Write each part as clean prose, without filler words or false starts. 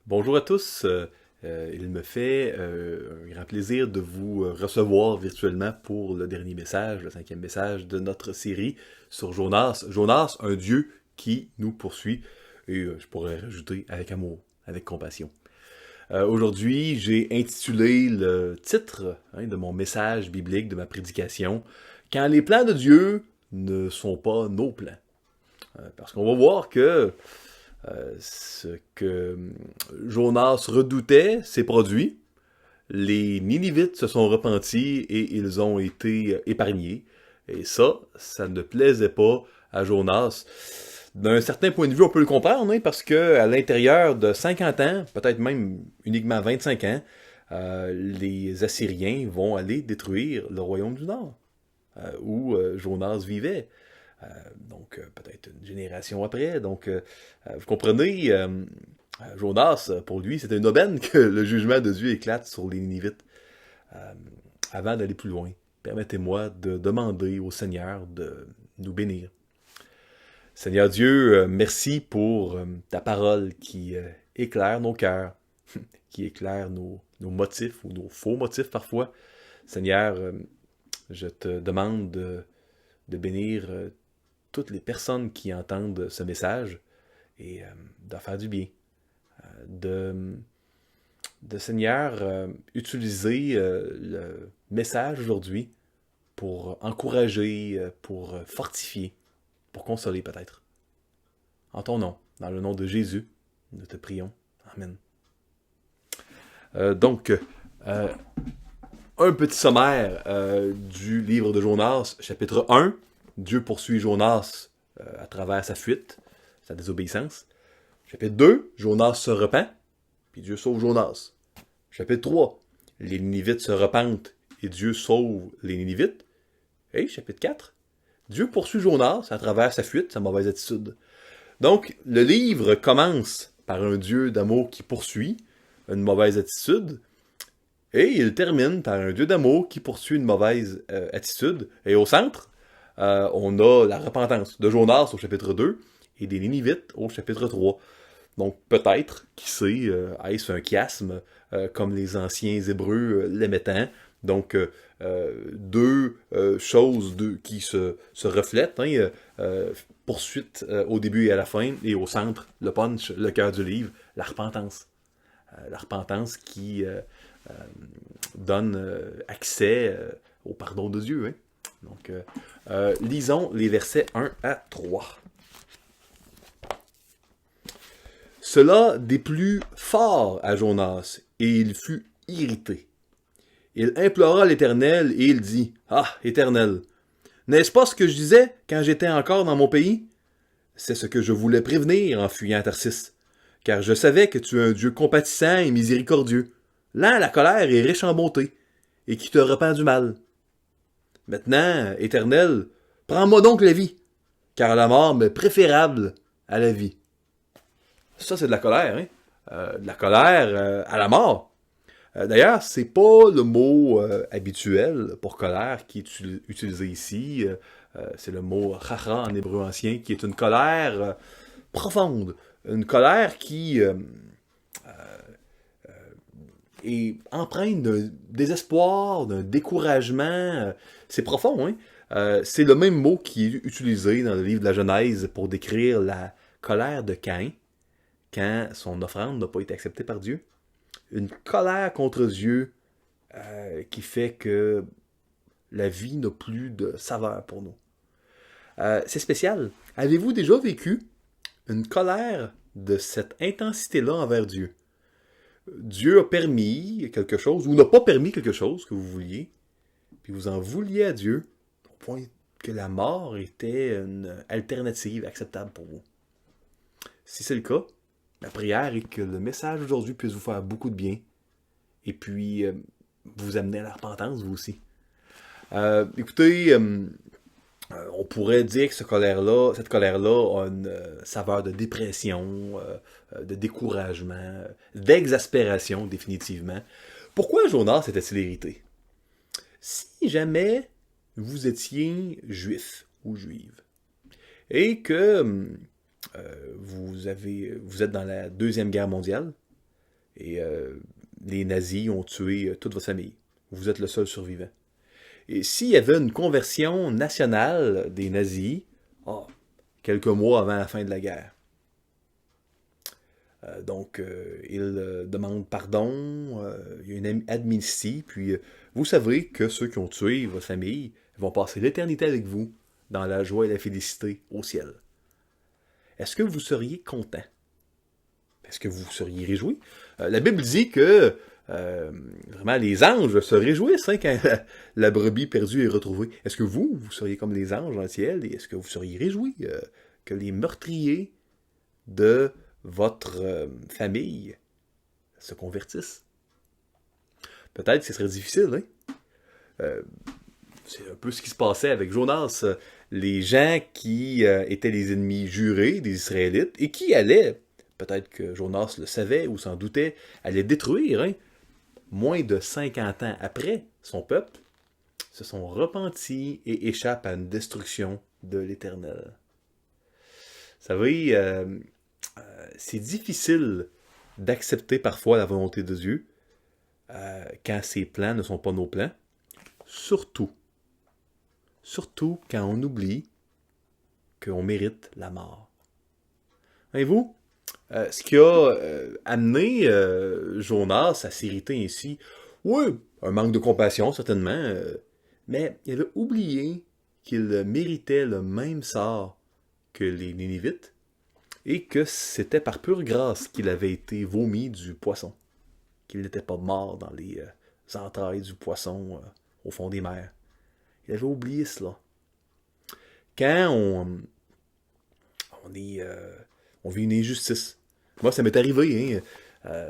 Bonjour à tous. Il me fait un grand plaisir de vous recevoir virtuellement pour le dernier message, le cinquième message de notre série sur Jonas. Jonas, un Dieu qui nous poursuit, et je pourrais rajouter avec amour, avec compassion. Aujourd'hui, j'ai intitulé le titre de mon message biblique, de ma prédication, Quand les plans de Dieu ne sont pas nos plans. Parce qu'on va voir que ce que Jonas redoutait s'est produit. Les Ninivites se sont repentis et ils ont été épargnés. Et ça ne plaisait pas à Jonas. D'un certain point de vue, on peut le comprendre, hein, parce que à l'intérieur de 50 ans, peut-être même uniquement 25 ans, les Assyriens vont aller détruire le royaume du Nord, où Jonas vivait. Donc, peut-être une génération après. Donc, vous comprenez, Jonas, pour lui, c'était une aubaine que le jugement de Dieu éclate sur les Ninivites. Euh, Avant d'aller plus loin, permettez-moi de demander au Seigneur de nous bénir. Seigneur Dieu, merci pour ta parole qui éclaire nos cœurs, qui éclaire nos motifs ou nos faux motifs parfois. Seigneur, je te demande de bénir toutes les personnes qui entendent ce message et d'en faire du bien. De, Seigneur, utiliser le message aujourd'hui pour encourager, pour fortifier, pour consoler peut-être. En ton nom, dans le nom de Jésus, nous te prions. Amen. Donc, un petit sommaire du livre de Jonas, chapitre 1. Dieu poursuit Jonas à travers sa fuite, sa désobéissance. Chapitre 2, Jonas se repent, puis Dieu sauve Jonas. Chapitre 3, les Ninivites se repentent et Dieu sauve les Ninivites. Et chapitre 4, Dieu poursuit Jonas à travers sa fuite, sa mauvaise attitude. Donc, le livre commence par un Dieu d'amour qui poursuit une mauvaise attitude, et il termine par un Dieu d'amour qui poursuit une mauvaise attitude. Et au centre, on a la repentance de Jonas au chapitre 2 et des Ninivites au chapitre 3. Donc peut-être, qui sait, est-ce un chiasme, comme les anciens Hébreux l'aimaient tant. Donc deux choses qui se reflètent. Poursuite au début et à la fin, et au centre, le punch, le cœur du livre, la repentance. La repentance qui donne accès au pardon de Dieu. Hein? Donc, lisons les versets 1 à 3. Cela déplut fort à Jonas, et il fut irrité. Il implora l'Éternel, et il dit, « Ah, Éternel, n'est-ce pas ce que je disais quand j'étais encore dans mon pays? C'est ce que je voulais prévenir en fuyant Tarsis, car je savais que tu es un Dieu compatissant et miséricordieux, lent à la colère et riche en bonté, et qui te repent du mal. Maintenant, Éternel, prends-moi donc la vie, car la mort m'est préférable à la vie. » Ça, c'est de la colère, hein? De la colère à la mort. D'ailleurs, c'est pas le mot habituel pour colère qui est utilisé ici. C'est le mot chachra en hébreu ancien, qui est une colère profonde. Une colère qui est empreinte d'un désespoir, d'un découragement. C'est profond, hein? C'est le même mot qui est utilisé dans le livre de la Genèse pour décrire la colère de Caïn quand son offrande n'a pas été acceptée par Dieu. Une colère contre Dieu qui fait que la vie n'a plus de saveur pour nous. C'est spécial. Avez-vous déjà vécu une colère de cette intensité-là envers Dieu? Dieu a permis quelque chose, ou n'a pas permis quelque chose que vous vouliez, puis vous en vouliez à Dieu, au point que la mort était une alternative acceptable pour vous. Si c'est le cas, ma prière est que le message d'aujourd'hui puisse vous faire beaucoup de bien, et puis vous amener à la repentance, vous aussi. Écoutez, on pourrait dire que cette colère-là a une saveur de dépression, de découragement, d'exaspération, définitivement. Pourquoi Jonas était-il irrité? Si jamais vous étiez juif ou juive, et que vous êtes dans la Deuxième Guerre mondiale, Et les nazis ont tué toute votre famille. Vous êtes le seul survivant. Et s'il y avait une conversion nationale des nazis, oh, quelques mois avant la fin de la guerre, donc, il demande pardon, il y a une amnistie, puis vous savez que ceux qui ont tué votre famille vont passer l'éternité avec vous dans la joie et la félicité au ciel. Est-ce que vous seriez content? Est-ce que vous seriez réjoui? La Bible dit que vraiment les anges se réjouissent quand la brebis perdue est retrouvée. Est-ce que vous seriez comme les anges dans le ciel? Et est-ce que vous seriez réjoui que les meurtriers de votre famille se convertissent? Peut-être que ce serait difficile, hein? C'est un peu ce qui se passait avec Jonas. Les gens qui étaient les ennemis jurés des Israélites et qui allaient, peut-être que Jonas le savait ou s'en doutait, allaient détruire, hein, moins de 50 ans après son peuple, se sont repentis et échappent à une destruction de l'Éternel. Vous savez, c'est difficile d'accepter parfois la volonté de Dieu quand ses plans ne sont pas nos plans. Surtout quand on oublie qu'on mérite la mort. Voyez-vous, ce qui a amené Jonas à s'irriter ainsi, oui, un manque de compassion certainement, mais il avait oublié qu'il méritait le même sort que les Nénivites, et que c'était par pure grâce qu'il avait été vomi du poisson, qu'il n'était pas mort dans les entrailles du poisson au fond des mers. Il avait oublié cela. Quand on vit une injustice, moi ça m'est arrivé, hein,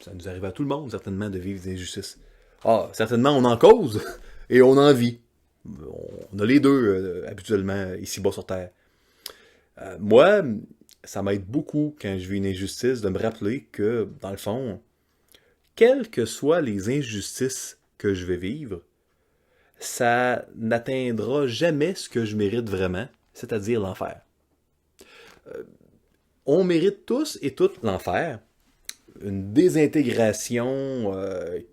ça nous arrive à tout le monde certainement de vivre des injustices. Ah, certainement on en cause et on en vit. On a les deux habituellement ici-bas sur Terre. Moi, ça m'aide beaucoup quand je vis une injustice de me rappeler que, dans le fond, quelles que soient les injustices que je vais vivre, ça n'atteindra jamais ce que je mérite vraiment, c'est-à-dire l'enfer. On mérite tous et toutes l'enfer, une désintégration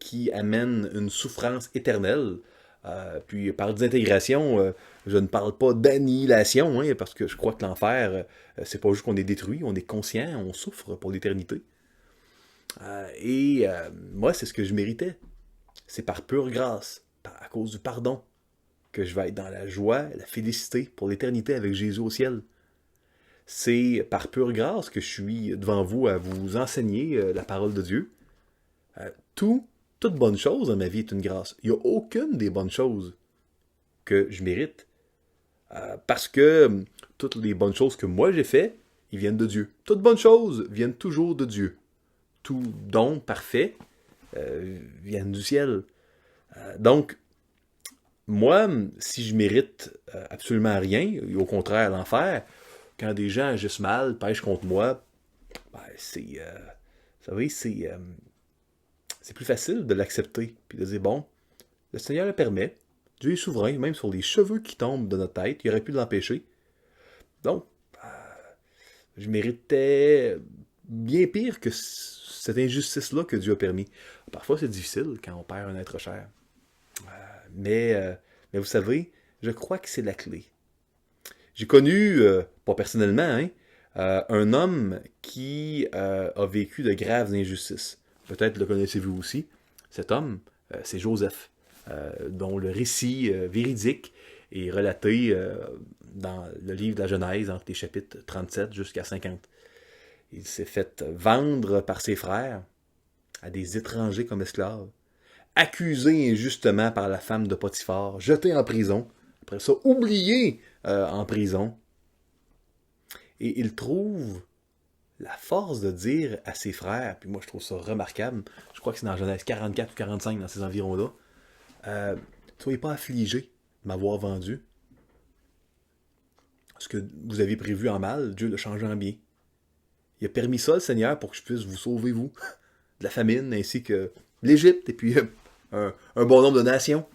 qui amène une souffrance éternelle. Puis par désintégration, je ne parle pas d'annihilation, hein, parce que je crois que l'enfer, c'est pas juste qu'on est détruit, on est conscient, on souffre pour l'éternité. Moi, c'est ce que je méritais. C'est par pure grâce, à cause du pardon, que je vais être dans la joie, la félicité pour l'éternité avec Jésus au ciel. C'est par pure grâce que je suis devant vous à vous enseigner la parole de Dieu. Toute bonne chose dans ma vie est une grâce. Il n'y a aucune des bonnes choses que je mérite. Parce que toutes les bonnes choses que moi j'ai faites, ils viennent de Dieu. Toutes bonnes choses viennent toujours de Dieu. Tout don parfait viennent du ciel. Donc, moi, si je mérite absolument rien, et au contraire l'enfer, quand des gens agissent mal, pêchent contre moi, ben, vous savez, c'est plus facile de l'accepter, puis de dire, bon, le Seigneur le permet, Dieu est souverain, même sur les cheveux qui tombent de notre tête, il aurait pu l'empêcher. Donc, je méritais bien pire que cette injustice-là que Dieu a permis. Parfois, c'est difficile quand on perd un être cher. Mais vous savez, je crois que c'est la clé. J'ai connu, pas personnellement, hein, un homme qui a vécu de graves injustices. Peut-être le connaissez-vous aussi. Cet homme, c'est Joseph, dont le récit véridique est relaté dans le livre de la Genèse, entre les chapitres 37 jusqu'à 50. Il s'est fait vendre par ses frères à des étrangers comme esclaves, accusé injustement par la femme de Potiphar, jeté en prison, après ça oublié en prison. Et il trouve la force de dire à ses frères, puis moi je trouve ça remarquable, je crois que c'est dans Genèse 44 ou 45, dans ces environs-là, soyez pas affligés de m'avoir vendu. Ce que vous avez prévu en mal, Dieu le change en bien. Il a permis ça, le Seigneur, pour que je puisse vous sauver, vous, de la famine, ainsi que l'Égypte, et puis un bon nombre de nations.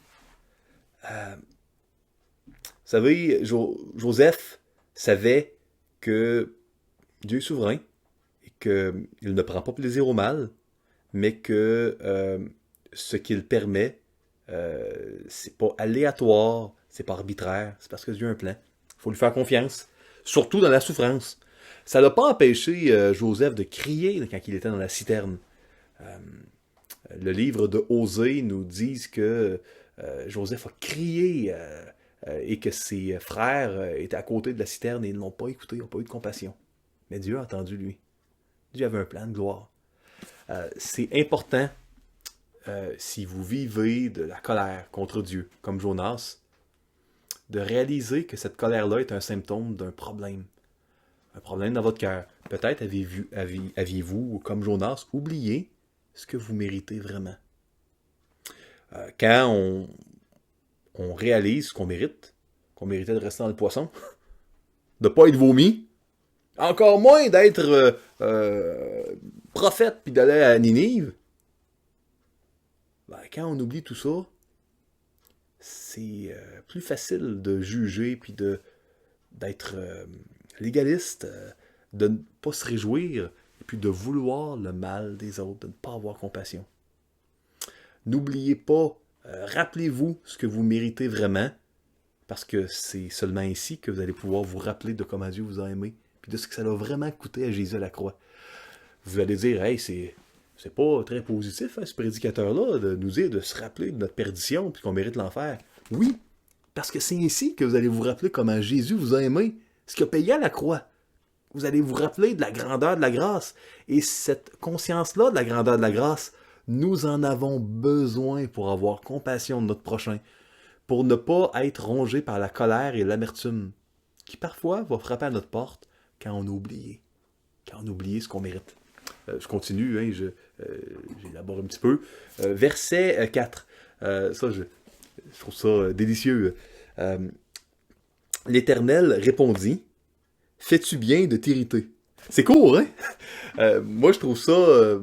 Vous savez, Joseph savait que Dieu est souverain, et qu'il ne prend pas plaisir au mal, mais que ce qu'il permet, c'est pas aléatoire, c'est pas arbitraire, c'est parce que Dieu a un plan. Il faut lui faire confiance, surtout dans la souffrance. Ça n'a pas empêché Joseph de crier quand il était dans la citerne. Le livre de Osée nous dit que Joseph a crié et que ses frères étaient à côté de la citerne et ils ne l'ont pas écouté, ils n'ont pas eu de compassion. Mais Dieu a entendu lui. Dieu avait un plan de gloire. C'est important, si vous vivez de la colère contre Dieu, comme Jonas, de réaliser que cette colère-là est un symptôme d'un problème. Un problème dans votre cœur. Peut-être aviez-vous, comme Jonas, oublié ce que vous méritez vraiment. Quand on réalise ce qu'on mérite, qu'on méritait de rester dans le poisson, de ne pas être vomi, encore moins d'être prophète puis d'aller à Ninive, ben, quand on oublie tout ça, c'est plus facile de juger puis d'être légaliste, de ne pas se réjouir et puis de vouloir le mal des autres, de ne pas avoir compassion. N'oubliez pas, rappelez-vous ce que vous méritez vraiment, parce que c'est seulement ainsi que vous allez pouvoir vous rappeler de comment Dieu vous a aimé, puis de ce que ça a vraiment coûté à Jésus à la croix. Vous allez dire, hey, c'est pas très positif, hein, ce prédicateur-là, de nous dire de se rappeler de notre perdition, puis qu'on mérite l'enfer. Oui, parce que c'est ainsi que vous allez vous rappeler comment Jésus vous a aimé, ce qu'il a payé à la croix. Vous allez vous rappeler de la grandeur de la grâce. Et cette conscience-là de la grandeur de la grâce, nous en avons besoin pour avoir compassion de notre prochain, pour ne pas être rongé par la colère et l'amertume, qui parfois va frapper à notre porte quand on a oublié ce qu'on mérite. Je continue, hein, j'élabore un petit peu. Verset 4. Ça, je trouve ça délicieux. L'Éternel répondit, « Fais-tu bien de t'irriter? » C'est court, hein? Moi, je trouve ça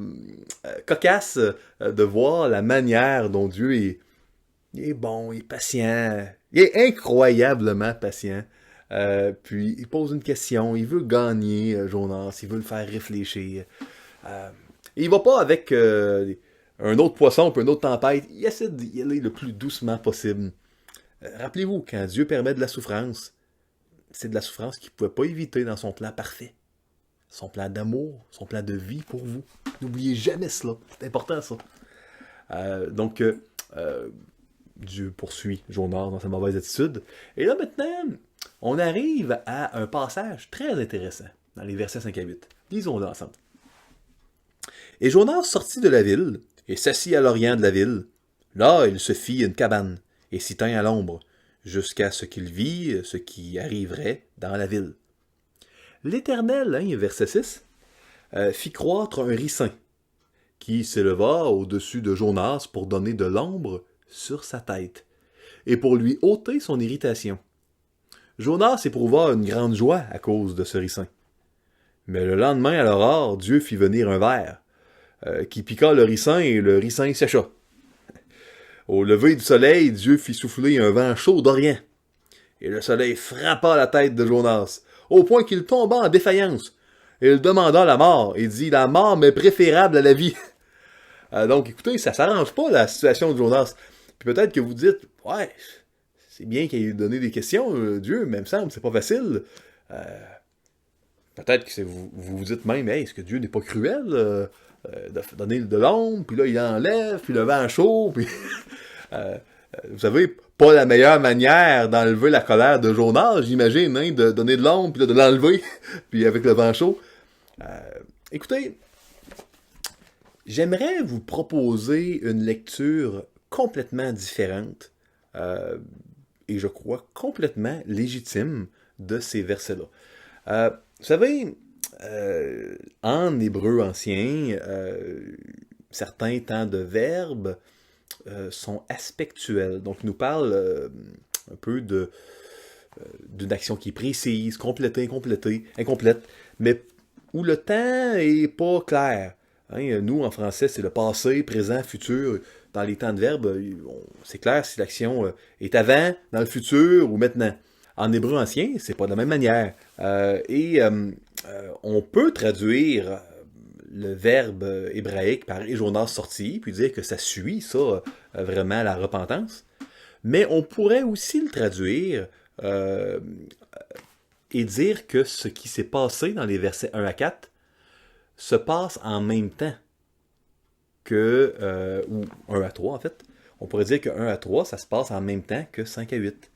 cocasse de voir la manière dont Dieu est bon, il est patient, il est incroyablement patient. Puis il pose une question, il veut gagner Jonas, il veut le faire réfléchir. Il va pas avec un autre poisson puis une autre tempête, il essaie d'y aller le plus doucement possible. Rappelez-vous, quand Dieu permet de la souffrance, c'est de la souffrance qu'il ne pouvait pas éviter dans son plan parfait. Son plan d'amour, son plan de vie pour vous. N'oubliez jamais cela, c'est important ça. Donc, Dieu poursuit Jonas dans sa mauvaise attitude. Et là maintenant, on arrive à un passage très intéressant dans les versets 5 à 8. Lisons-le ensemble. Et Jonas sortit de la ville et s'assit à l'orient de la ville. Là, il se fit une cabane et s'y tint à l'ombre, jusqu'à ce qu'il vit ce qui arriverait dans la ville. L'Éternel, verset 6, fit croître un ricin, qui s'éleva au-dessus de Jonas pour donner de l'ombre sur sa tête, et pour lui ôter son irritation. Jonas éprouva une grande joie à cause de ce ricin. Mais le lendemain à l'aurore, Dieu fit venir un ver, qui piqua le ricin, et le ricin sécha. Au lever du soleil, Dieu fit souffler un vent chaud d'Orient, et le soleil frappa la tête de Jonas, au point qu'il tomba en défaillance. Et il demanda la mort, et dit, « La mort m'est préférable à la vie. » Donc, écoutez, ça s'arrange pas, la situation de Jonas. Puis peut-être que vous dites, « Ouais, c'est bien qu'il ait donné des questions, Dieu, mais il me semble, c'est pas facile. » Peut-être que vous vous dites même, « Hey, est-ce que Dieu n'est pas cruel de donner de l'ombre, puis là, il enlève, puis le vent chaud, puis... » Vous savez, pas la meilleure manière d'enlever la colère de Jonas, j'imagine, hein, de donner de l'ombre, puis là, de l'enlever, puis avec le vent chaud. Écoutez, j'aimerais vous proposer une lecture complètement différente, et je crois complètement légitime de ces versets-là. Vous savez, en hébreu ancien, certains temps de verbes sont aspectuels. Donc, ils nous parlent un peu d'une action qui est précise, complétée, incomplète, mais où le temps est pas clair. Hein, nous, en français, c'est le passé, présent, futur. Dans les temps de verbe, c'est clair si l'action est avant, dans le futur ou maintenant. En hébreu ancien, c'est pas de la même manière. On peut traduire le verbe hébraïque par et Jonas sorti, puis dire que ça suit, ça, vraiment la repentance. Mais on pourrait aussi le traduire et dire que ce qui s'est passé dans les versets 1 à 4 se passe en même temps que, ou 1 à 3 en fait. On pourrait dire que 1 à 3, ça se passe en même temps que 5 à 8.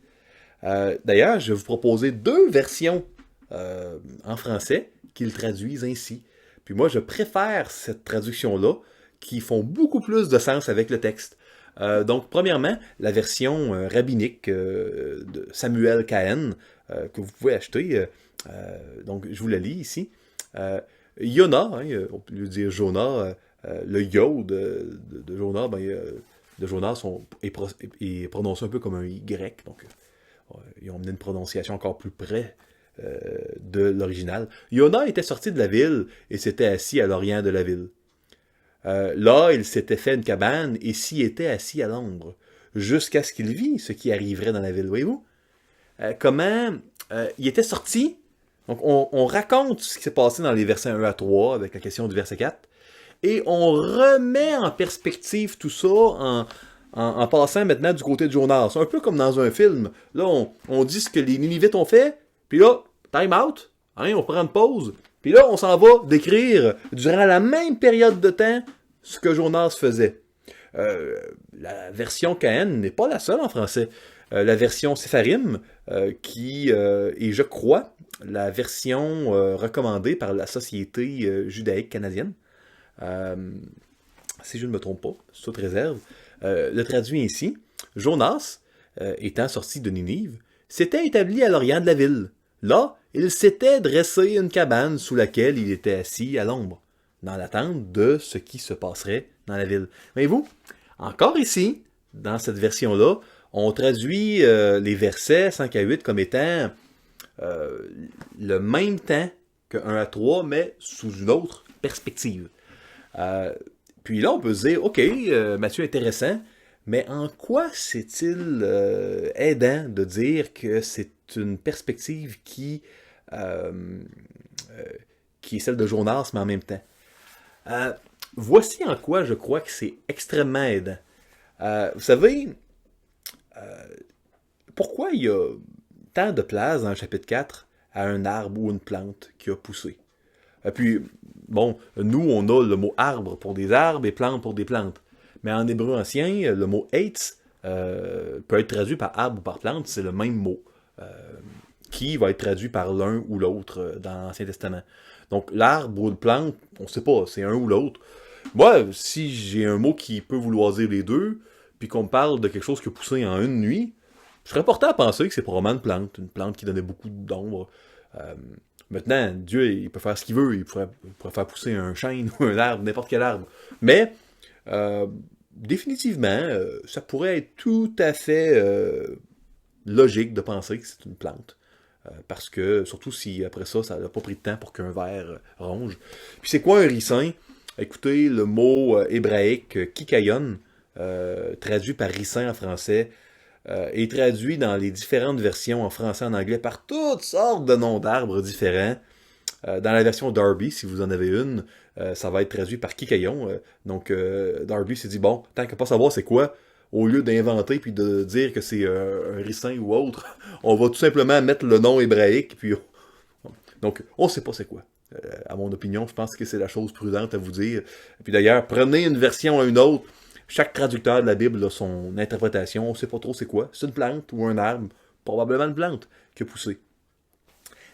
D'ailleurs, je vais vous proposer deux versions en français qui le traduisent ainsi. Puis moi, je préfère cette traduction-là, qui font beaucoup plus de sens avec le texte. Donc, premièrement, la version rabbinique de Samuel Cahen, que vous pouvez acheter. Donc, je vous la lis ici. Yona, hein, on peut lui dire Jonah, le yod de Jonah, de Jonas est prononcé un peu comme un Y, donc ils ont mené une prononciation encore plus près de l'original. Yona était sorti de la ville et s'était assis à l'orient de la ville. Là, il s'était fait une cabane et s'y était assis à l'ombre, jusqu'à ce qu'il vit ce qui arriverait dans la ville. Voyez-vous? Comment il était sorti. Donc, on raconte ce qui s'est passé dans les versets 1 à 3, avec la question du verset 4, et on remet en perspective tout ça en passant maintenant du côté de Jonas. Un peu comme dans un film. Là, on dit ce que les Ninivites ont fait, puis là, time out, hein, on prend une pause, puis là, on s'en va décrire, durant la même période de temps, ce que Jonas faisait. La version Cahen n'est pas la seule en français. La version Sepharim, qui est, je crois, la version recommandée par la Société judaïque canadienne, si je ne me trompe pas, sous toute réserve, le traduit ainsi. Jonas, étant sorti de Ninive, s'était établi à l'orient de la ville. Là, il s'était dressé une cabane sous laquelle il était assis à l'ombre, dans l'attente de ce qui se passerait dans la ville. Voyez-vous, encore ici, dans cette version-là, on traduit les versets 5 à 8 comme étant le même temps que 1 à 3, mais sous une autre perspective. Puis là, on peut se dire, OK, Matthieu, intéressant, mais en quoi c'est-il aidant de dire que c'est une perspective qui est celle de Jonas, mais en même temps? Voici en quoi je crois que c'est extrêmement aidant. Vous savez, pourquoi il y a tant de place dans le chapitre 4 à un arbre ou une plante qui a poussé? Puis, bon, nous, on a le mot arbre pour des arbres et plante pour des plantes. Mais en hébreu ancien, le mot eitz peut être traduit par arbre ou par plante, c'est le même mot, qui va être traduit par l'un ou l'autre dans l'Ancien Testament. Donc, l'arbre ou la plante, on ne sait pas, c'est un ou l'autre. Moi, si j'ai un mot qui peut vouloir dire les deux, puis qu'on me parle de quelque chose qui a poussé en une nuit, je serais porté à penser que c'est probablement une plante qui donnait beaucoup d'ombre. Maintenant, Dieu, il peut faire ce qu'il veut, il pourrait faire pousser un chêne ou un arbre, n'importe quel arbre. Mais, définitivement, ça pourrait être tout à fait logique de penser que c'est une plante. Parce que, surtout si après ça n'a pas pris de temps pour qu'un ver ronge. Puis c'est quoi un ricin? Écoutez, le mot hébraïque kikayon, traduit par ricin en français, est traduit dans les différentes versions en français et en anglais par toutes sortes de noms d'arbres différents. Dans la version Darby, si vous en avez une, ça va être traduit par kikayon. Donc Darby s'est dit, bon, tant qu'à pas savoir c'est quoi, au lieu d'inventer puis de dire que c'est un ricin ou autre, on va tout simplement mettre le nom hébraïque. Puis donc, on sait pas c'est quoi. À mon opinion, je pense que c'est la chose prudente à vous dire. Puis d'ailleurs, prenez une version à une autre. Chaque traducteur de la Bible a son interprétation. On sait pas trop c'est quoi. C'est une plante ou un arbre. Probablement une plante qui a poussé.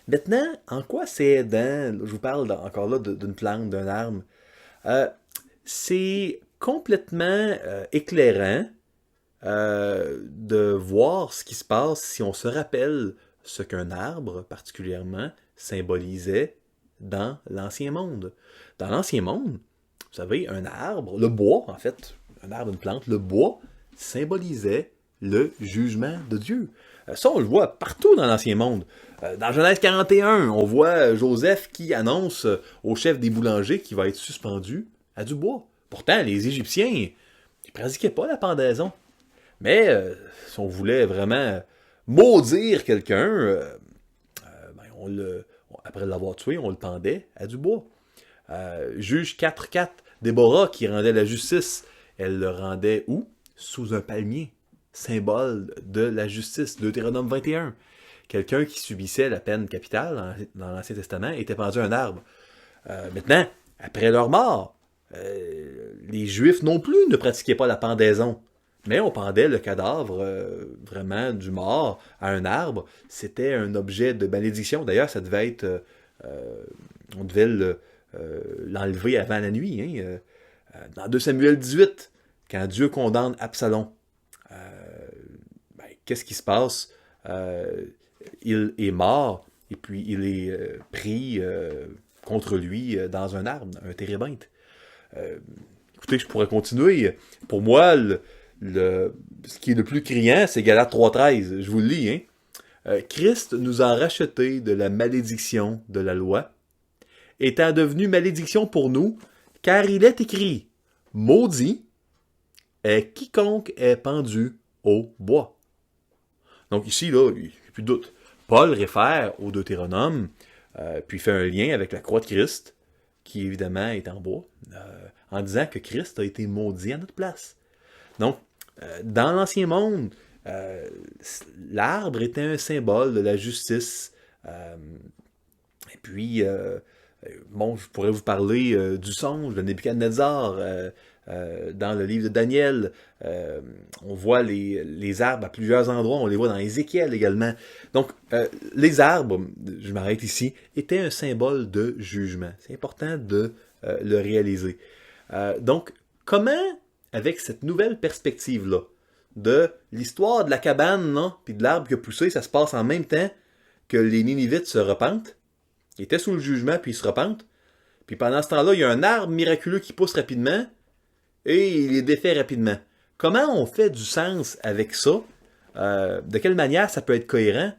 Maintenant, en quoi c'est aidant? Je vous parle encore là d'une plante, d'un arbre. C'est complètement éclairant de voir ce qui se passe si on se rappelle ce qu'un arbre, particulièrement, symbolisait dans l'Ancien Monde. Dans l'Ancien Monde, vous savez, un arbre, le bois, en fait, un arbre, une plante, le bois symbolisait le jugement de Dieu. Ça, on le voit partout dans l'Ancien Monde. Dans Genèse 41, on voit Joseph qui annonce au chef des boulangers qu'il va être suspendu à du bois. Pourtant, les Égyptiens, ils ne pratiquaient pas la pendaison. Mais si on voulait vraiment maudire quelqu'un, après l'avoir tué, on le pendait à du bois. Juge 4:4, Déborah qui rendait la justice, elle le rendait où? Sous un palmier, symbole de la justice, Deutéronome 21. Quelqu'un qui subissait la peine capitale dans l'Ancien Testament était pendu à un arbre. Maintenant, après leur mort, les Juifs non plus ne pratiquaient pas la pendaison. Mais on pendait le cadavre vraiment du mort à un arbre. C'était un objet de malédiction. D'ailleurs, ça devait être... on devait l'enlever avant la nuit. Hein. Dans 2 Samuel 18, quand Dieu condamne Absalom, qu'est-ce qui se passe? Il est mort et puis il est pris contre lui dans un arbre, un térébinthe. Écoutez, je pourrais continuer. Pour moi, ce qui est le plus criant, c'est Galates 3:13. Je vous le lis. Hein? Christ nous a rachetés de la malédiction de la loi, étant devenu malédiction pour nous, car il est écrit, maudit est quiconque est pendu au bois. Donc ici, là, il n'y a plus de doute. Paul réfère au Deutéronome, puis fait un lien avec la croix de Christ, qui évidemment est en bois, en disant que Christ a été maudit à notre place. Donc, dans l'Ancien Monde, l'arbre était un symbole de la justice. Et puis, bon, je pourrais vous parler du songe de Nebuchadnezzar. Dans le livre de Daniel, on voit les arbres à plusieurs endroits, on les voit dans Ézéchiel également. Donc, les arbres, je m'arrête ici, étaient un symbole de jugement. C'est important de le réaliser. Donc, comment, avec cette nouvelle perspective-là, de l'histoire de la cabane, là, puis de l'arbre qui a poussé, ça se passe en même temps que les Ninivites se repentent, ils étaient sous le jugement, puis ils se repentent, puis pendant ce temps-là, il y a un arbre miraculeux qui pousse rapidement, et il les défait rapidement. Comment on fait du sens avec ça? De quelle manière ça peut être cohérent?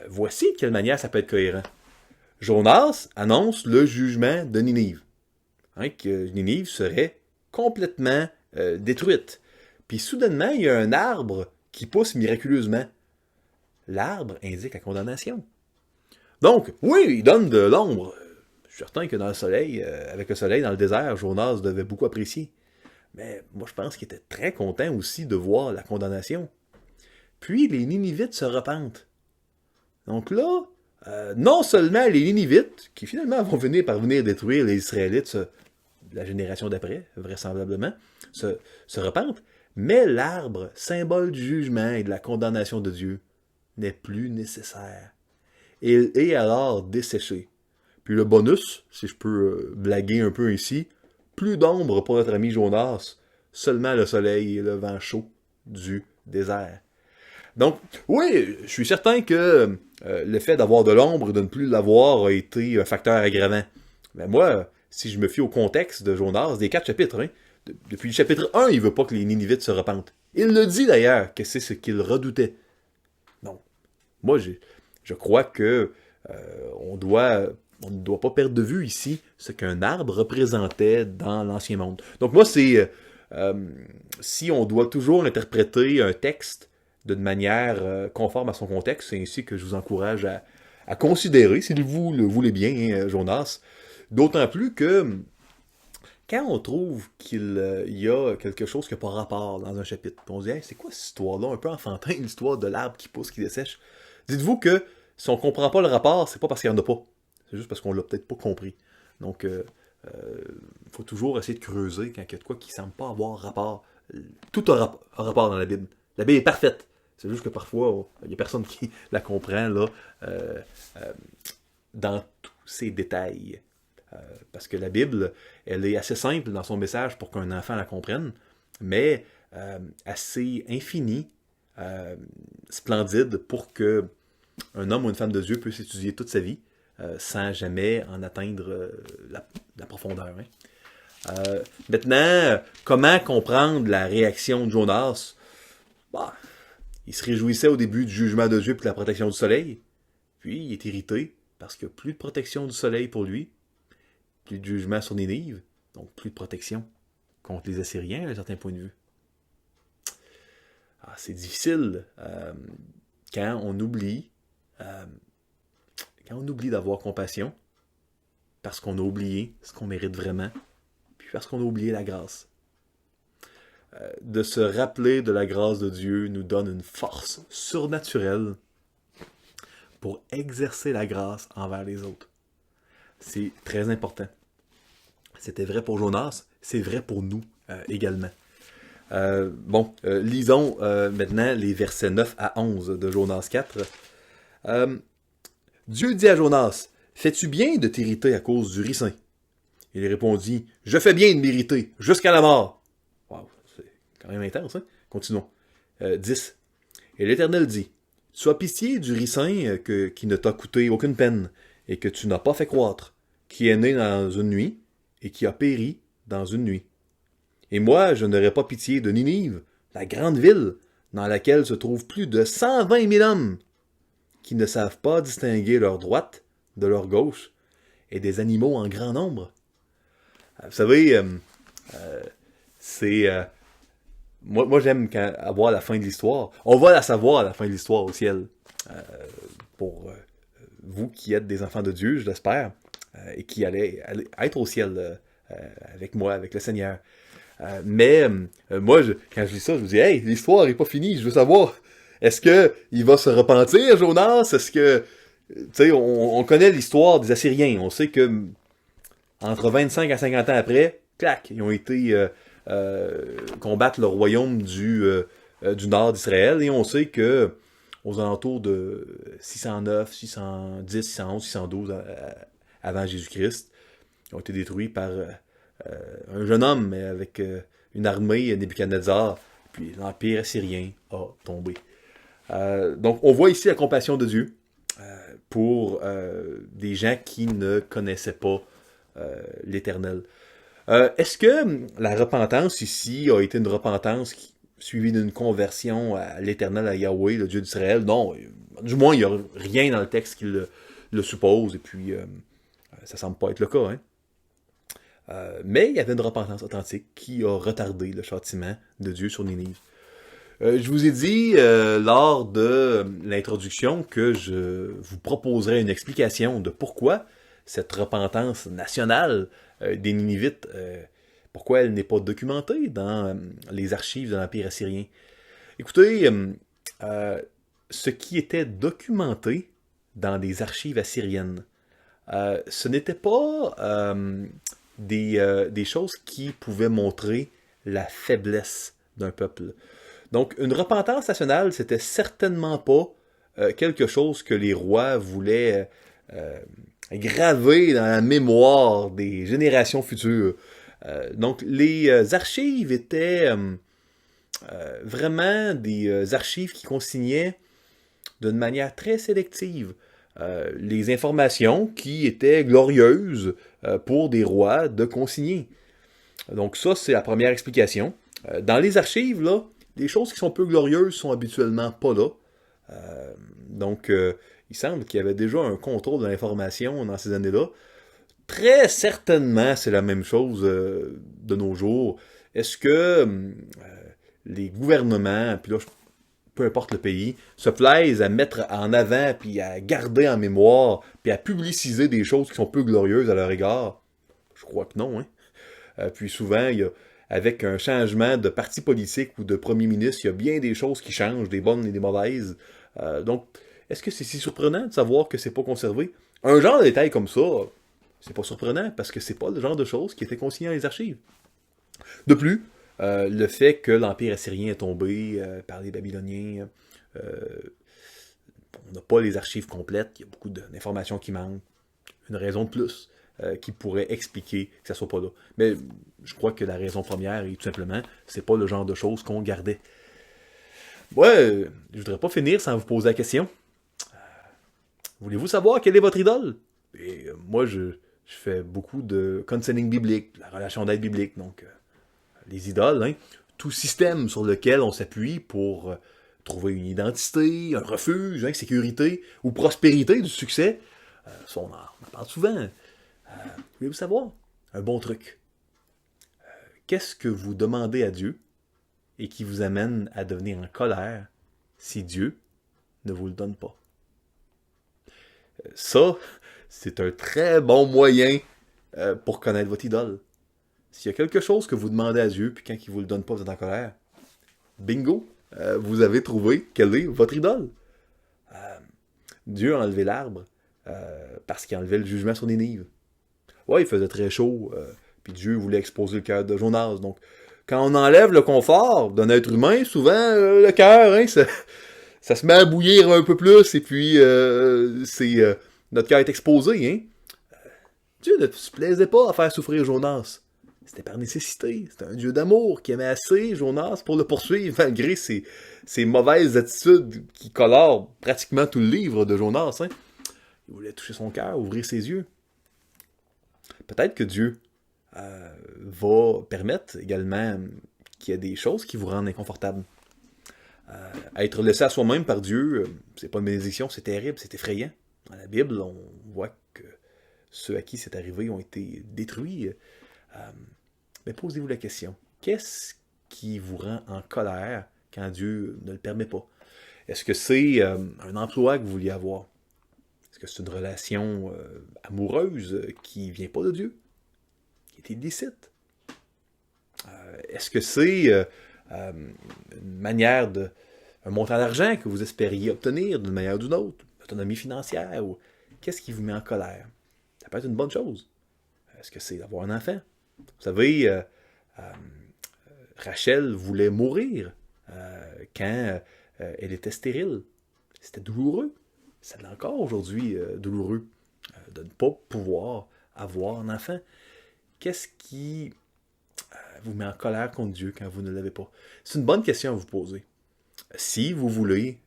Voici de quelle manière ça peut être cohérent. Jonas annonce le jugement de Ninive. Hein, que Ninive serait complètement détruite. Puis soudainement, il y a un arbre qui pousse miraculeusement. L'arbre indique la condamnation. Donc, oui, il donne de l'ombre. Je suis certain que dans le soleil, avec le soleil dans le désert, Jonas devait beaucoup apprécier. Mais moi, je pense qu'il était très content aussi de voir la condamnation. Puis, les Ninivites se repentent. Donc là, non seulement les Ninivites, qui finalement vont venir parvenir détruire les Israélites, la génération d'après, vraisemblablement, se repentent, mais l'arbre, symbole du jugement et de la condamnation de Dieu, n'est plus nécessaire. Il est alors desséché. Puis le bonus, si je peux blaguer un peu ici, plus d'ombre pour notre ami Jonas, seulement le soleil et le vent chaud du désert. Donc, oui, je suis certain que le fait d'avoir de l'ombre et de ne plus l'avoir a été un facteur aggravant. Mais moi, si je me fie au contexte de Jonas, des 4 chapitres, hein, depuis le chapitre 1, il veut pas que les Ninivites se repentent. Il le dit d'ailleurs, que c'est ce qu'il redoutait. Donc, moi, je crois que on ne doit pas perdre de vue ici ce qu'un arbre représentait dans l'Ancien Monde. Donc moi, c'est si on doit toujours interpréter un texte d'une manière conforme à son contexte, c'est ainsi que je vous encourage à considérer, si vous le voulez bien, hein, Jonas. D'autant plus que quand on trouve qu'il y a quelque chose qui n'a pas rapport dans un chapitre, on se dit hey, c'est quoi cette histoire-là, un peu enfantin, l'histoire de l'arbre qui pousse, qui dessèche. Dites-vous que si on ne comprend pas le rapport, c'est pas parce qu'il n'y en a pas. C'est juste parce qu'on l'a peut-être pas compris. Donc, faut toujours essayer de creuser quand il y a de quoi qui ne semble pas avoir rapport. Tout a rapport dans la Bible. La Bible est parfaite. C'est juste que parfois, il n'y a personne qui la comprend là, dans tous ses détails. Parce que la Bible, elle est assez simple dans son message pour qu'un enfant la comprenne, mais assez infinie, splendide pour que un homme ou une femme de Dieu puisse étudier toute sa vie sans jamais en atteindre la profondeur. Hein. Maintenant, comment comprendre la réaction de Jonas? Bah, il se réjouissait au début du jugement de Dieu et de la protection du soleil. Puis, il est irrité parce qu'il n'y a plus de protection du soleil pour lui, plus de jugement sur Ninive, donc plus de protection contre les Assyriens à un certain point de vue. Ah, c'est difficile quand on oublie d'avoir compassion, parce qu'on a oublié ce qu'on mérite vraiment, puis parce qu'on a oublié la grâce. De se rappeler de la grâce de Dieu nous donne une force surnaturelle pour exercer la grâce envers les autres. C'est très important. C'était vrai pour Jonas, c'est vrai pour nous également. Lisons maintenant les versets 9 à 11 de Jonas 4. Dieu dit à Jonas, « Fais-tu bien de t'irriter à cause du ricin? » Il répondit, « Je fais bien de m'irriter, jusqu'à la mort. » Wow, c'est quand même intense, hein? Continuons. 10. Et l'Éternel dit, « Sois pitié du ricin qui ne t'a coûté aucune peine, et que tu n'as pas fait croître, qui est né dans une nuit, et qui a péri dans une nuit. Et moi, je n'aurai pas pitié de Ninive, la grande ville, dans laquelle se trouvent plus de 120 000 hommes, qui ne savent pas distinguer leur droite de leur gauche, et des animaux en grand nombre. » Vous savez, c'est... moi, j'aime avoir la fin de l'histoire. On va la savoir à la fin de l'histoire au ciel. Pour vous qui êtes des enfants de Dieu, je l'espère, et qui allez être au ciel avec moi, avec le Seigneur. Moi, quand je lis ça, je me dis, hey, l'histoire n'est pas finie, je veux savoir, est-ce qu'il va se repentir, Jonas? Est-ce que, tu sais, on connaît l'histoire des Assyriens, on sait que entre 25 à 50 ans après, clac, ils ont été combattre le royaume du nord d'Israël, et on sait que aux alentours de 609, 610, 611, 612 avant Jésus-Christ, ils ont été détruits par un jeune homme, mais avec une armée, Nebuchadnezzar, puis l'Empire assyrien a tombé. Donc, on voit ici la compassion de Dieu pour des gens qui ne connaissaient pas l'Éternel. Est-ce que la repentance ici a été une repentance suivie d'une conversion à l'Éternel, à Yahweh, le Dieu d'Israël? Non, du moins, il n'y a rien dans le texte qui le suppose, et puis ça semble pas être le cas, hein? Mais il y avait une repentance authentique qui a retardé le châtiment de Dieu sur Ninive. Je vous ai dit lors de l'introduction que je vous proposerais une explication de pourquoi cette repentance nationale des Ninivites, pourquoi elle n'est pas documentée dans les archives de l'Empire assyrien. Écoutez, ce qui était documenté dans les archives assyriennes, ce n'était pas des choses qui pouvaient montrer la faiblesse d'un peuple. Donc, une repentance nationale, c'était certainement pas quelque chose que les rois voulaient graver dans la mémoire des générations futures. Donc, les archives étaient vraiment des archives qui consignaient d'une manière très sélective les informations qui étaient glorieuses pour des rois de consigner. Donc ça, c'est la première explication. Dans les archives, là, les choses qui sont peu glorieuses sont habituellement pas là. Donc, il semble qu'il y avait déjà un contrôle de l'information dans ces années-là. Très certainement, c'est la même chose de nos jours. Est-ce que les gouvernements, puis là, peu importe le pays, se plaisent à mettre en avant, puis à garder en mémoire, puis à publiciser des choses qui sont peu glorieuses à leur égard? Je crois que non, hein. Puis souvent, avec un changement de parti politique ou de premier ministre, il y a bien des choses qui changent, des bonnes et des mauvaises. Donc, est-ce que c'est si surprenant de savoir que c'est pas conservé? Un genre de détail comme ça, c'est pas surprenant, parce que c'est pas le genre de choses qui étaient consignées dans les archives. De plus, le fait que l'Empire assyrien est tombé par les Babyloniens, on n'a pas les archives complètes, il y a beaucoup d'informations qui manquent. Une raison de plus qui pourrait expliquer que ça soit pas là. Mais je crois que la raison première est tout simplement, c'est pas le genre de choses qu'on gardait. Ouais, je voudrais pas finir sans vous poser la question. Voulez-vous savoir quelle est votre idole? Et moi, je fais beaucoup de counseling biblique, la relation d'aide biblique, donc les idoles, hein, tout système sur lequel on s'appuie pour trouver une identité, un refuge, hein, sécurité ou prospérité, du succès. Ça, on en parle souvent. Voulez-vous savoir? Un bon truc. Qu'est-ce que vous demandez à Dieu et qui vous amène à devenir en colère si Dieu ne vous le donne pas? Ça, c'est un très bon moyen pour connaître votre idole. S'il y a quelque chose que vous demandez à Dieu, puis quand il ne vous le donne pas, vous êtes en colère, bingo, vous avez trouvé quelle est votre idole. Dieu a enlevé l'arbre parce qu'il enlevait le jugement sur Ninive. Ouais, il faisait très chaud, puis Dieu voulait exposer le cœur de Jonas. Donc, quand on enlève le confort d'un être humain, souvent, le cœur, hein, ça se met à bouillir un peu plus, et puis notre cœur est exposé. Hein. Dieu ne se plaisait pas à faire souffrir Jonas. C'était par nécessité. C'était un Dieu d'amour qui aimait assez Jonas pour le poursuivre, malgré ses mauvaises attitudes qui colorent pratiquement tout le livre de Jonas. Hein. Il voulait toucher son cœur, ouvrir ses yeux. Peut-être que Dieu va permettre également qu'il y ait des choses qui vous rendent inconfortables. Être laissé à soi-même par Dieu, c'est pas une bénédiction, c'est terrible, c'est effrayant. Dans la Bible, on voit que ceux à qui c'est arrivé ont été détruits. Mais posez-vous la question, qu'est-ce qui vous rend en colère quand Dieu ne le permet pas? Est-ce que c'est un emploi que vous vouliez avoir? Est-ce que c'est une relation amoureuse qui vient pas de Dieu? Qui est illicite? Est-ce que c'est une manière un montant d'argent que vous espériez obtenir d'une manière ou d'une autre? Autonomie financière? Ou qu'est-ce qui vous met en colère? Ça peut être une bonne chose. Est-ce que c'est d'avoir un enfant? Vous savez, Rachel voulait mourir quand elle était stérile. C'était douloureux. Ça l'est encore aujourd'hui douloureux de ne pas pouvoir avoir un enfant. Qu'est-ce qui vous met en colère contre Dieu quand vous ne l'avez pas? C'est une bonne question à vous poser. Si vous voulez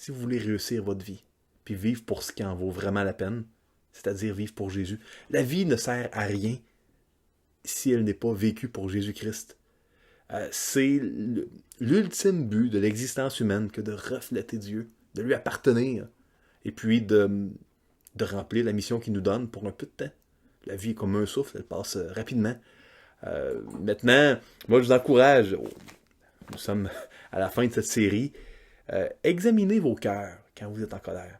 réussir votre vie, puis vivre pour ce qui en vaut vraiment la peine, c'est-à-dire vivre pour Jésus. La vie ne sert à rien si elle n'est pas vécue pour Jésus-Christ. C'est l'ultime but de l'existence humaine que de refléter Dieu, de lui appartenir, et puis de remplir la mission qu'il nous donne pour un peu de temps. La vie est comme un souffle, elle passe rapidement. Maintenant, moi je vous encourage, nous sommes à la fin de cette série, examinez vos cœurs quand vous êtes en colère.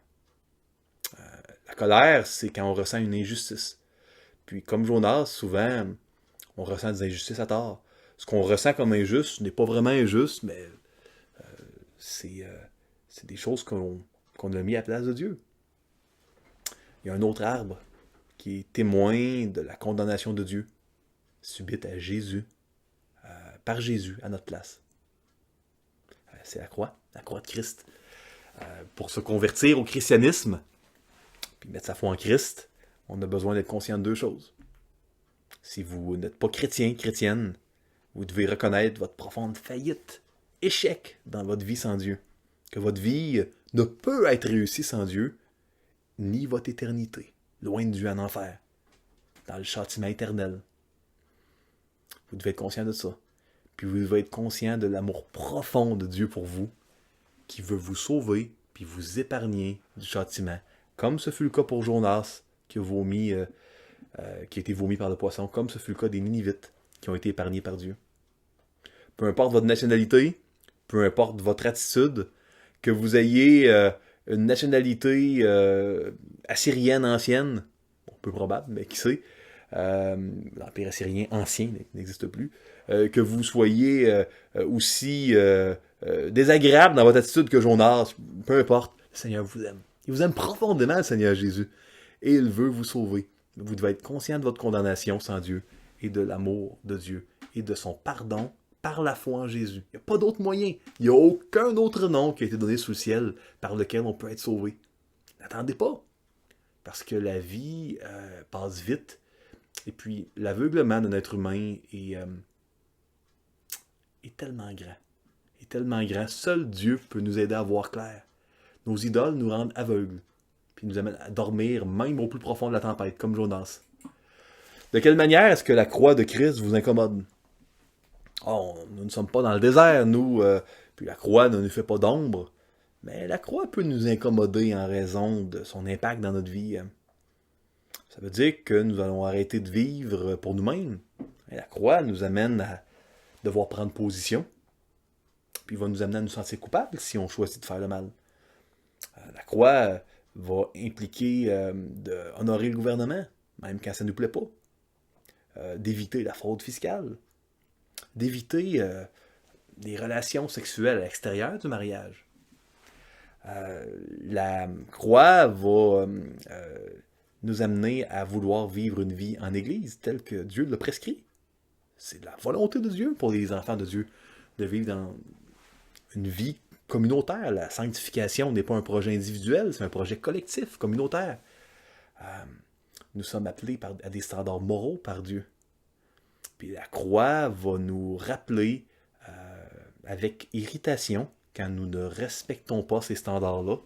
La colère, c'est quand on ressent une injustice. Puis comme Jonas, souvent, on ressent des injustices à tort. Ce qu'on ressent comme injuste n'est pas vraiment injuste, mais c'est des choses qu'on a mis à la place de Dieu. Il y a un autre arbre qui est témoin de la condamnation de Dieu, subite à Jésus, par Jésus, à notre place. C'est la croix de Christ. Pour se convertir au christianisme, puis mettre sa foi en Christ, on a besoin d'être conscient de deux choses. Si vous n'êtes pas chrétien, chrétienne, vous devez reconnaître votre profonde faillite, échec dans votre vie sans Dieu. Que votre vie ne peut être réussie sans Dieu, ni votre éternité, loin de Dieu en enfer, dans le châtiment éternel. Vous devez être conscient de ça. Puis vous devez être conscient de l'amour profond de Dieu pour vous, qui veut vous sauver, puis vous épargner du châtiment. Comme ce fut le cas pour Jonas, qui a été vomi par le poisson, comme ce fut le cas des Ninivites, qui ont été épargnés par Dieu. Peu importe votre nationalité, peu importe votre attitude, que vous ayez une nationalité assyrienne ancienne, bon, peu probable, mais qui sait, l'Empire assyrien ancien n'existe plus, que vous soyez aussi désagréable dans votre attitude que Jonas, peu importe, le Seigneur vous aime. Il vous aime profondément, le Seigneur Jésus, et il veut vous sauver. Vous devez être conscient de votre condamnation sans Dieu, et de l'amour de Dieu, et de son pardon par la foi en Jésus. Il n'y a pas d'autre moyen. Il n'y a aucun autre nom qui a été donné sous le ciel par lequel on peut être sauvé. N'attendez pas, parce que la vie passe vite, et puis l'aveuglement d'un être humain est tellement grand. Est tellement grand. Seul Dieu peut nous aider à voir clair. Nos idoles nous rendent aveugles, puis nous amènent à dormir même au plus profond de la tempête, comme Jonas. De quelle manière est-ce que la croix de Christ vous incommode? Oh, nous ne sommes pas dans le désert, nous, puis la croix ne nous fait pas d'ombre, mais la croix peut nous incommoder en raison de son impact dans notre vie. Ça veut dire que nous allons arrêter de vivre pour nous-mêmes. Et la croix nous amène à devoir prendre position, puis va nous amener à nous sentir coupables si on choisit de faire le mal. La croix va impliquer d'honorer le gouvernement, même quand ça ne nous plaît pas, d'éviter la fraude fiscale, d'éviter des relations sexuelles à l'extérieur du mariage. La croix va nous amener à vouloir vivre une vie en Église telle que Dieu l'a prescrit. C'est la volonté de Dieu pour les enfants de Dieu de vivre dans une vie communautaire. La sanctification n'est pas un projet individuel, c'est un projet collectif, communautaire. Nous sommes appelés à des standards moraux par Dieu. Puis la croix va nous rappeler avec irritation, quand nous ne respectons pas ces standards-là,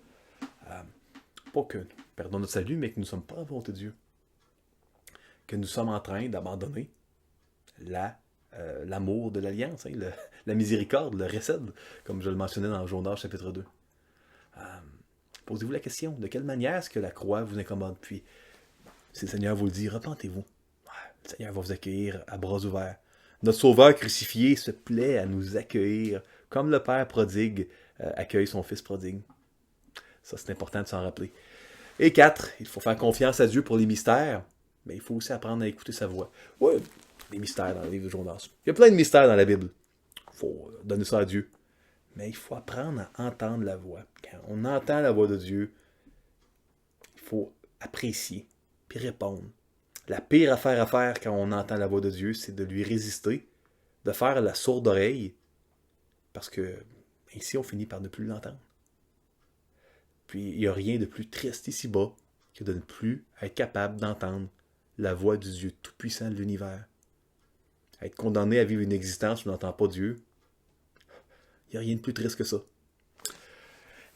pas que nous perdons notre salut, mais que nous ne sommes pas à la volonté de Dieu. Que nous sommes en train d'abandonner l'amour de l'alliance, la miséricorde, le recède, comme je le mentionnais dans Jonas chapitre 2. Posez-vous la question, de quelle manière est-ce que la croix vous incommode? Puis, si le Seigneur vous le dit, repentez-vous. Le Seigneur va vous accueillir à bras ouverts. Notre Sauveur crucifié se plaît à nous accueillir comme le Père prodigue accueille son Fils prodigue. Ça, c'est important de s'en rappeler. Et 4, il faut faire confiance à Dieu pour les mystères, mais il faut aussi apprendre à écouter sa voix. Oui, des mystères dans le livre de Jonas. Il y a plein de mystères dans la Bible. Il faut donner ça à Dieu. Mais il faut apprendre à entendre la voix. Quand on entend la voix de Dieu, il faut apprécier, puis répondre. La pire affaire à faire quand on entend la voix de Dieu, c'est de lui résister, de faire la sourde oreille, parce que ainsi on finit par ne plus l'entendre. Puis il n'y a rien de plus triste ici-bas que de ne plus être capable d'entendre la voix du Dieu tout-puissant de l'univers. Être condamné à vivre une existence où on n'entend pas Dieu, il n'y a rien de plus triste que ça.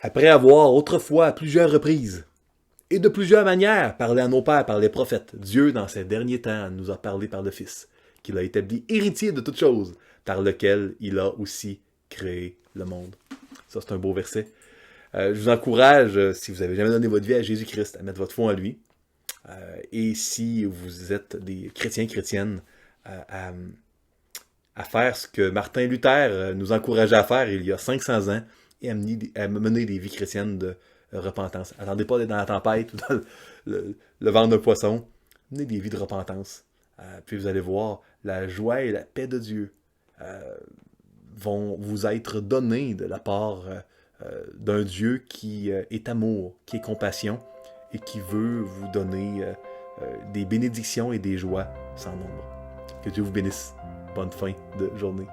Après avoir autrefois à plusieurs reprises et de plusieurs manières parlé à nos pères par les prophètes, Dieu, dans ces derniers temps, nous a parlé par le Fils, qu'il a établi héritier de toutes choses, par lequel il a aussi créé le monde. Ça, c'est un beau verset. Je vous encourage, si vous n'avez jamais donné votre vie à Jésus-Christ, à mettre votre foi en lui. Et si vous êtes des chrétiens, chrétiennes, à faire ce que Martin Luther nous encourageait à faire il y a 500 ans, et à mener des vies chrétiennes de repentance. Attendez pas d'être dans la tempête ou dans le ventre d'un poisson. Menez des vies de repentance. Puis vous allez voir, la joie et la paix de Dieu vont vous être données de la part d'un Dieu qui est amour, qui est compassion et qui veut vous donner des bénédictions et des joies sans nombre. Que Dieu vous bénisse. Bonne fin de journée.